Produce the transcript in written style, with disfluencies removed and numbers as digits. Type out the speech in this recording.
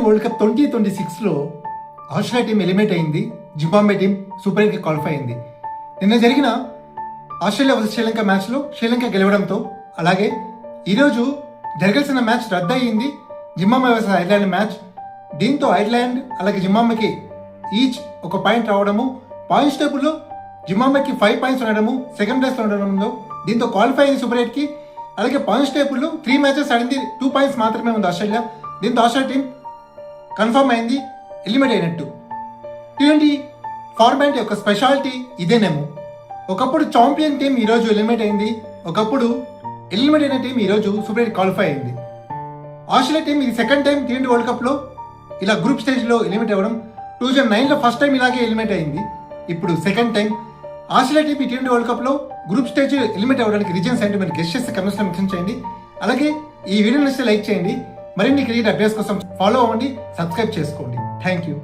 World Cup 2026లో Australia team eliminate అయింది. Zimbabwe team super 8కి క్వాలిఫై అయింది. నిన్న జరిగిన ఆస్ట్రేలియా వర్సెస్ శ్రీలంక మ్యాచ్లో శ్రీలంక గెలవడంతో, అలాగే ఈరోజు జరగాల్సిన మ్యాచ్ రద్దయింది, జింబాబ్వే వర్సెస్ ఐర్లాండ్ మ్యాచ్. దీంతో ఐర్లాండ్ అలాగే జింబాబ్వేకి ఈచ్ ఒక పాయింట్ రావడము, పాయింట్స్ టేబుల్లో జింబాబ్వేకి 5 పాయింట్స్ ఉండడము, సెకండ్ ప్లేస్లో ఉండడంలో దీంతో క్వాలిఫై అయింది సూపర్ 8కి. అలాగే పాయింట్స్ టేబుల్లో 3 మ్యాచెస్ ఆడింది, 2 పాయింట్స్ మాత్రమే ఉంది ఆస్ట్రేలియా. దీంతో ఆస్ట్రేలియా టీం కన్ఫర్మ్ అయింది, ఎలిమినేట్ అయినట్టు. T20 ఫార్మాట్ యొక్క స్పెషాలిటీ ఇదేనేమో. ఒకప్పుడు ఛాంపియన్ టీం ఈరోజు ఎలిమినేట్ అయింది, ఒకప్పుడు ఎలిమినేట్ అయిన టీం ఈరోజు సూపర్ 8 క్వాలిఫై అయింది. ఆస్ట్రేలియా టీం ఇది సెకండ్ టైం T20 వరల్డ్ కప్లో ఇలా గ్రూప్ స్టేజ్లో ఎలిమినేట్ అవ్వడం. 2009లో ఫస్ట్ టైం ఇలాగే ఎలిమినేట్ అయింది, ఇప్పుడు సెకండ్ టైం. ఆస్ట్రేలియా టీం ఈ T20 వరల్డ్ కప్లో గ్రూప్ స్టేజ్ ఎలిమినేట్ అవ్వడానికి రీజన్స్ ఏంటో మీరు గెస్ట్ చేస్తే కమెంట్స్లో మెన్షన్ చేయండి. అలాగే ఈ వీడియో నచ్చితే లైక్ చేయండి. మరిన్ని క్రికెట్ అప్డేట్స్ కోసం ఫాలో అవ్వండి, సబ్స్క్రైబ్ చేసుకోండి. Thank you.